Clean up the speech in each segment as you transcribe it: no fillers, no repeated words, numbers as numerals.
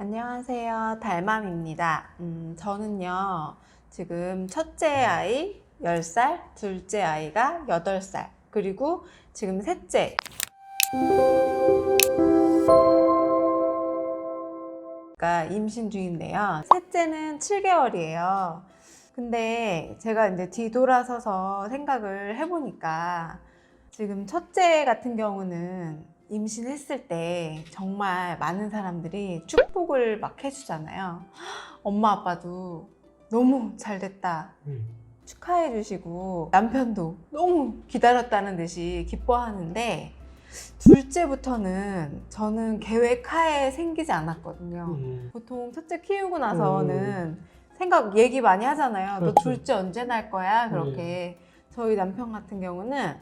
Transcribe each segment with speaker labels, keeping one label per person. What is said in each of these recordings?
Speaker 1: 안녕하세요. 달맘입니다. 저는요, 지금 첫째 아이 10살, 둘째 아이가 8살, 그리고 지금 셋째. 가 임신 중인데요. 셋째는 7개월이에요. 근데 제가 이제 뒤돌아서서 생각을 해보니까 지금 첫째 같은 경우는 임신했을 때 정말 많은 사람들이 축복을 막 해주잖아요. 엄마 아빠도 너무 잘 됐다 축하해 주시고 남편도 너무 기다렸다는 듯이 기뻐하는데 둘째부터는 저는 계획하에 생기지 않았거든요. 보통 첫째 키우고 나서는 얘기 많이 하잖아요.
Speaker 2: 그렇죠.
Speaker 1: 너 둘째 언제 날 거야? 그렇게. 저희 남편 같은 경우는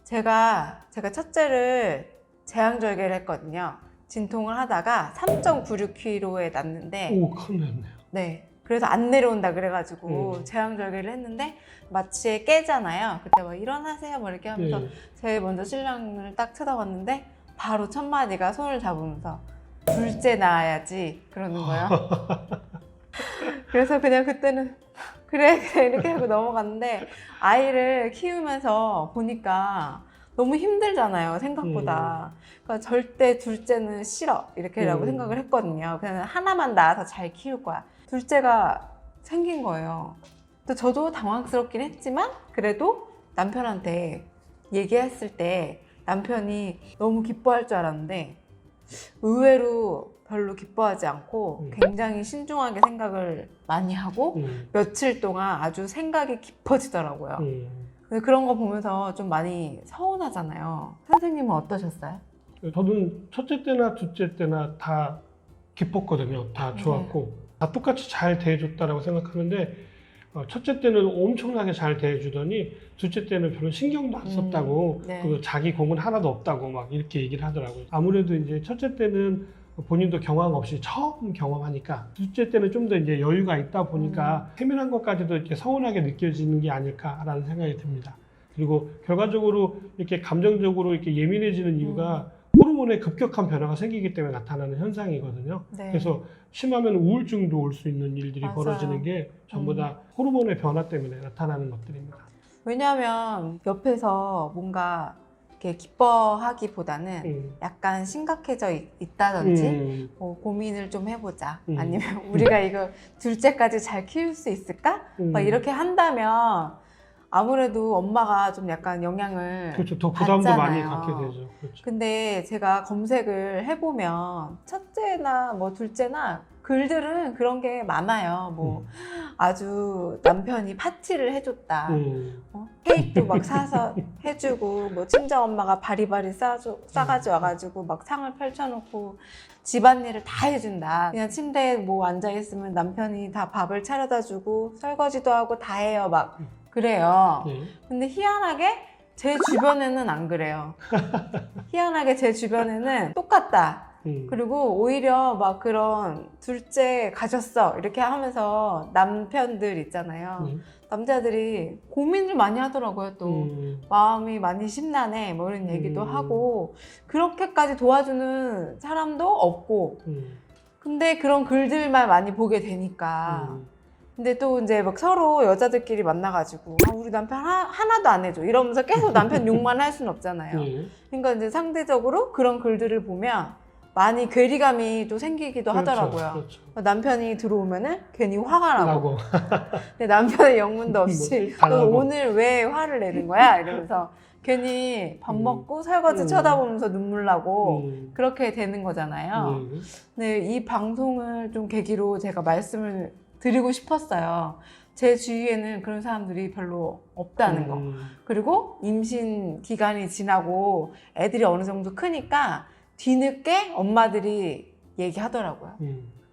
Speaker 1: 제가 첫째를 제왕절개를 했거든요. 진통을 하다가 3.96kg에 났는데
Speaker 2: 오, 큰일 났네요.
Speaker 1: 네. 그래서 안 내려온다 그래가지고 제왕절개를 했는데 마취에 깨잖아요. 그때 막 일어나세요 뭐 이렇게 하면서 제일 먼저 신랑을 딱 쳐다봤는데 바로 첫 마디가 손을 잡으면서 둘째 낳아야지 그러는 거예요. 그래서 그냥 그때는 그래 이렇게 하고 넘어갔는데 아이를 키우면서 보니까 너무 힘들잖아요, 생각보다. 그러니까 절대 둘째는 싫어 이렇게라고 생각을 했거든요. 그냥 하나만 낳아서 잘 키울 거야. 둘째가 생긴 거예요. 또 저도 당황스럽긴 했지만 그래도 남편한테 얘기했을 때 남편이 너무 기뻐할 줄 알았는데 의외로 별로 기뻐하지 않고 굉장히 신중하게 생각을 많이 하고 며칠 동안 아주 생각이 깊어지더라고요. 근데 그런 거 보면서 좀 많이 서운하잖아요. 선생님은 어떠셨어요?
Speaker 2: 저는 첫째 때나 둘째 때나 다 기뻤거든요. 다 좋았고 다 똑같이 잘 대해줬다라고 생각하는데 첫째 때는 엄청나게 잘 대해주더니 둘째 때는 별로 신경도 안 썼다고 그리고 자기 공은 하나도 없다고 막 이렇게 얘기를 하더라고요. 아무래도 이제 첫째 때는 본인도 경험 없이 처음 경험하니까 둘째 때는 좀 더 이제 여유가 있다 보니까 세밀한 것까지도 이렇게 서운하게 느껴지는 게 아닐까라는 생각이 듭니다. 그리고 결과적으로 이렇게 감정적으로 이렇게 예민해지는 이유가 호르몬의 급격한 변화가 생기기 때문에 나타나는 현상이거든요.
Speaker 1: 네.
Speaker 2: 그래서 심하면 우울증도 올 수 있는 일들이
Speaker 1: 맞아요.
Speaker 2: 벌어지는 게 전부 다 호르몬의 변화 때문에 나타나는 것들입니다.
Speaker 1: 왜냐하면 옆에서 뭔가 이렇게 기뻐하기보다는 약간 심각해져 있다든지 뭐 고민을 좀 해보자 아니면 우리가 이거 둘째까지 잘 키울 수 있을까? 막 이렇게 한다면 아무래도 엄마가 좀 약간 영향을
Speaker 2: 그렇죠. 더 부담도
Speaker 1: 받잖아요.
Speaker 2: 많이 갖게 되죠. 그렇죠.
Speaker 1: 근데 제가 검색을 해보면 첫째나 뭐 둘째나 글들은 그런 게 많아요. 뭐 아주 남편이 파티를 해줬다. 케이크도 막 사서 해주고 뭐 친정 엄마가 바리바리 싸가지고 와가지고 막 상을 펼쳐놓고 집안일을 다 해준다. 그냥 침대에 뭐 앉아있으면 남편이 다 밥을 차려다 주고 설거지도 하고 다 해요. 막 그래요. 근데 희한하게 제 주변에는 안 그래요. 희한하게 제 주변에는 똑같다. 그리고 오히려 막 그런 둘째 가졌어 이렇게 하면서 남편들 있잖아요. 남자들이 고민을 많이 하더라고요. 또 마음이 많이 심란해 뭐 이런 얘기도 하고 그렇게까지 도와주는 사람도 없고 근데 그런 글들만 많이 보게 되니까 근데 또 이제 막 서로 여자들끼리 만나가지고 우리 남편 하나도 안 해줘 이러면서 계속 남편 욕만 할 수는 없잖아요. 그러니까 이제 상대적으로 그런 글들을 보면 많이 괴리감이 또 생기기도 하더라고요.
Speaker 2: 그렇죠.
Speaker 1: 남편이 들어오면은 괜히 화가 나고 근데 남편의 영문도 없이 너 오늘 왜 화를 내는 거야? 이러면서 괜히 밥 먹고 설거지 쳐다보면서 눈물 나고 그렇게 되는 거잖아요. 근데 이 방송을 좀 계기로 제가 말씀을 드리고 싶었어요. 제 주위에는 그런 사람들이 별로 없다는 거. 그리고 임신 기간이 지나고 애들이 어느 정도 크니까 뒤늦게 엄마들이 얘기하더라고요.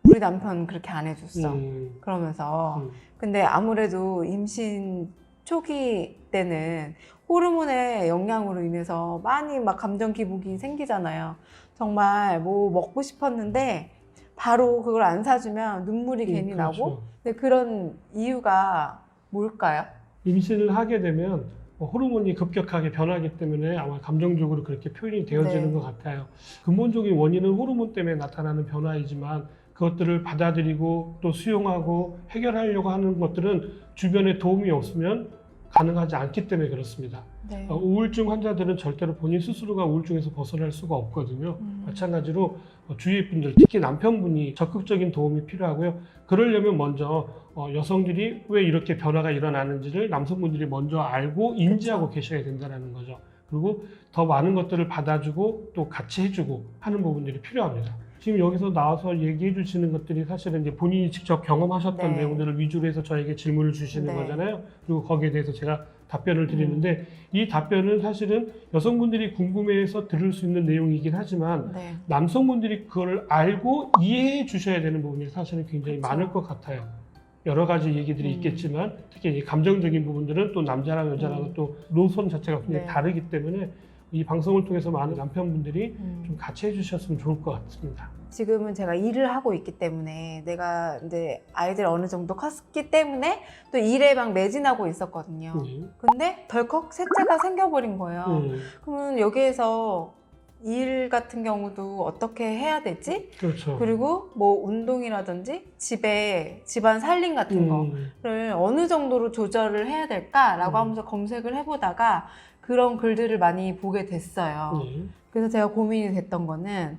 Speaker 1: 우리 남편 그렇게 안 해줬어. 그러면서. 근데 아무래도 임신 초기 때는 호르몬의 영향으로 인해서 많이 막 감정 기복이 생기잖아요. 정말 뭐 먹고 싶었는데 바로 그걸 안 사주면 눈물이 괜히 나고. 근데 그런 이유가 뭘까요?
Speaker 2: 임신을 하게 되면 호르몬이 급격하게 변하기 때문에 아마 감정적으로 그렇게 표현이 되어지는 것 같아요. 근본적인 원인은 호르몬 때문에 나타나는 변화이지만 그것들을 받아들이고 또 수용하고 해결하려고 하는 것들은 주변에 도움이 없으면 가능하지 않기 때문에 그렇습니다.
Speaker 1: 네.
Speaker 2: 우울증 환자들은 절대로 본인 스스로가 우울증에서 벗어날 수가 없거든요. 마찬가지로 주위 분들, 특히 남편분이 적극적인 도움이 필요하고요. 그러려면 먼저 여성들이 왜 이렇게 변화가 일어나는지를 남성분들이 먼저 알고 인지하고 계셔야 된다는 거죠. 그리고 더 많은 것들을 받아주고 또 같이 해주고 하는 부분들이 필요합니다. 지금 여기서 나와서 얘기해 주시는 것들이 사실은 이제 본인이 직접 경험하셨던
Speaker 1: 네.
Speaker 2: 내용들을 위주로 해서 저에게 질문을 주시는
Speaker 1: 네.
Speaker 2: 거잖아요. 그리고 거기에 대해서 제가 답변을 드리는데 이 답변은 사실은 여성분들이 궁금해해서 들을 수 있는 내용이긴 하지만
Speaker 1: 네.
Speaker 2: 남성분들이 그걸 알고 이해해 주셔야 되는 부분이 사실은 굉장히
Speaker 1: 그쵸.
Speaker 2: 많을 것 같아요. 여러 가지 얘기들이 있겠지만 특히 이 감정적인 부분들은 또 남자랑 여자랑 또 노선 자체가 굉장히
Speaker 1: 네.
Speaker 2: 다르기 때문에 이 방송을 통해서 많은 남편분들이 좀 같이 해주셨으면 좋을 것 같습니다.
Speaker 1: 지금은 제가 일을 하고 있기 때문에 내가 이제 아이들 어느 정도 컸기 때문에 또 일에 막 매진하고 있었거든요. 근데 덜컥 셋째가 생겨버린 거예요. 그러면 여기에서 일 같은 경우도 어떻게 해야 되지?
Speaker 2: 그렇죠.
Speaker 1: 그리고 뭐 운동이라든지 집에 집안 살림 같은 거를 어느 정도로 조절을 해야 될까라고 하면서 검색을 해보다가 그런 글들을 많이 보게 됐어요. 그래서 제가 고민이 됐던 거는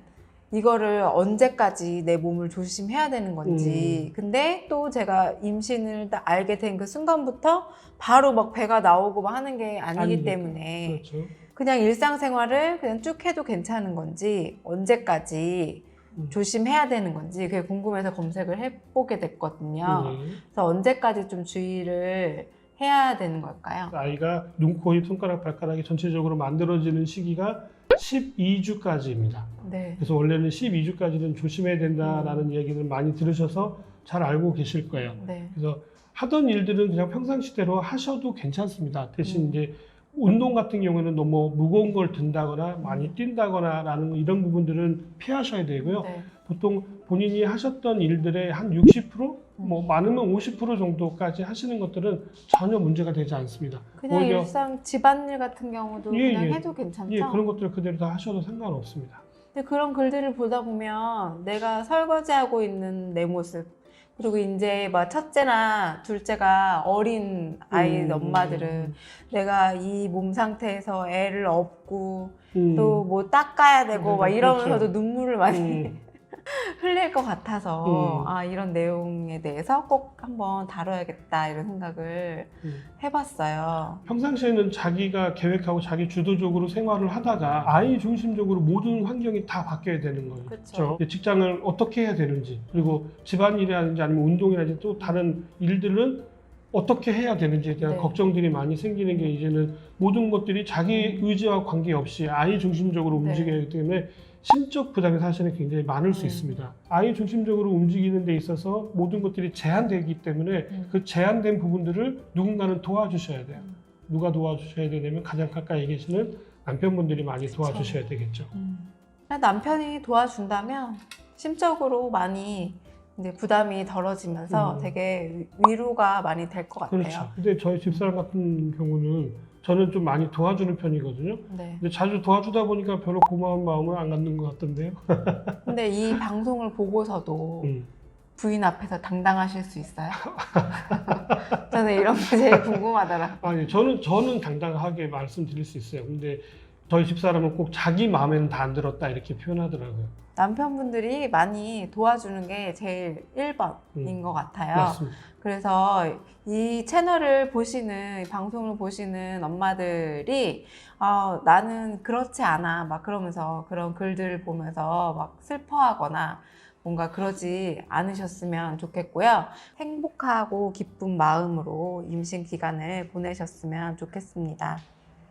Speaker 1: 이거를 언제까지 내 몸을 조심해야 되는 건지. 근데 또 제가 임신을 딱 알게 된 그 순간부터 바로 막 배가 나오고 막 하는 게 아니기 때문에
Speaker 2: 그렇죠.
Speaker 1: 그냥 일상생활을 그냥 쭉 해도 괜찮은 건지 언제까지 조심해야 되는 건지 그게 궁금해서 검색을 해보게 됐거든요. 그래서 언제까지 좀 주의를 해야 되는 걸까요?
Speaker 2: 아이가 눈, 코, 입, 손가락, 발가락이 전체적으로 만들어지는 시기가 12주까지입니다.
Speaker 1: 네.
Speaker 2: 그래서 원래는 12주까지는 조심해야 된다라는 이야기를 많이 들으셔서 잘 알고 계실 거예요.
Speaker 1: 네.
Speaker 2: 그래서 하던 일들은 그냥 평상시대로 하셔도 괜찮습니다. 대신 이제 운동 같은 경우는 너무 무거운 걸 든다거나 많이 뛴다거나 라는 이런 부분들은 피하셔야 되고요.
Speaker 1: 네.
Speaker 2: 보통 본인이 하셨던 일들의 한 60%? 뭐 많으면 50% 정도까지 하시는 것들은 전혀 문제가 되지 않습니다.
Speaker 1: 그냥
Speaker 2: 오히려
Speaker 1: 일상 집안일 같은 경우도 그냥 해도 괜찮죠?
Speaker 2: 예, 그런 것들을 그대로 다 하셔도 상관없습니다.
Speaker 1: 근데 그런 글들을 보다 보면 내가 설거지하고 있는 내 모습 그리고 이제 막 첫째나 둘째가 어린 아이 엄마들은 내가 이 몸 상태에서 애를 업고 또 뭐 닦아야 되고 막 이러면서도
Speaker 2: 그렇죠.
Speaker 1: 눈물을 많이 흘릴 것 같아서 아 이런 내용에 대해서 꼭 한번 다뤄야겠다 이런 생각을 해봤어요.
Speaker 2: 평상시에는 자기가 계획하고 자기 주도적으로 생활을 하다가 아이 중심적으로 모든 환경이 다 바뀌어야 되는 거죠.
Speaker 1: 그렇죠.
Speaker 2: 직장을 어떻게 해야 되는지 그리고 집안일이라든지 아니면 운동이라든지 또 다른 일들은 어떻게 해야 되는지에 대한
Speaker 1: 네.
Speaker 2: 걱정들이 많이 생기는 게 이제는 모든 것들이 자기 의지와 관계없이 아이 중심적으로 움직여야 하기 때문에 심적 부담이 사실은 굉장히 많을 수 있습니다. 아이 중심적으로 움직이는 데 있어서 모든 것들이 제한되기 때문에 그 제한된 부분들을 누군가는 도와주셔야 돼요. 누가 도와주셔야 되냐면 가장 가까이 계시는 남편분들이 많이 도와주셔야 되겠죠.
Speaker 1: 남편이 도와준다면 심적으로 많이 이제 부담이 덜어지면서 되게 위로가 많이 될 것 같아요.
Speaker 2: 그렇죠. 근데 저희 집사람 같은 경우는 저는 좀 많이 도와주는 편이거든요.
Speaker 1: 네.
Speaker 2: 근데 자주 도와주다 보니까 별로 고마운 마음을 안 갖는 것 같던데요.
Speaker 1: 근데 이 방송을 보고서도 부인 앞에서 당당하실 수 있어요? 저는 이런 게 제일 궁금하더라고요.
Speaker 2: 아니, 저는 당당하게 말씀드릴 수 있어요. 근데 저희 집사람은 꼭 자기 마음에는 다 안 들었다 이렇게 표현하더라고요.
Speaker 1: 남편분들이 많이 도와주는 게 제일 1번인 것 같아요.
Speaker 2: 맞습니다.
Speaker 1: 그래서 이 채널을 보시는, 이 방송을 보시는 엄마들이 나는 그렇지 않아 막 그러면서 그런 글들을 보면서 막 슬퍼하거나 뭔가 그러지 않으셨으면 좋겠고요. 행복하고 기쁜 마음으로 임신 기간을 보내셨으면 좋겠습니다.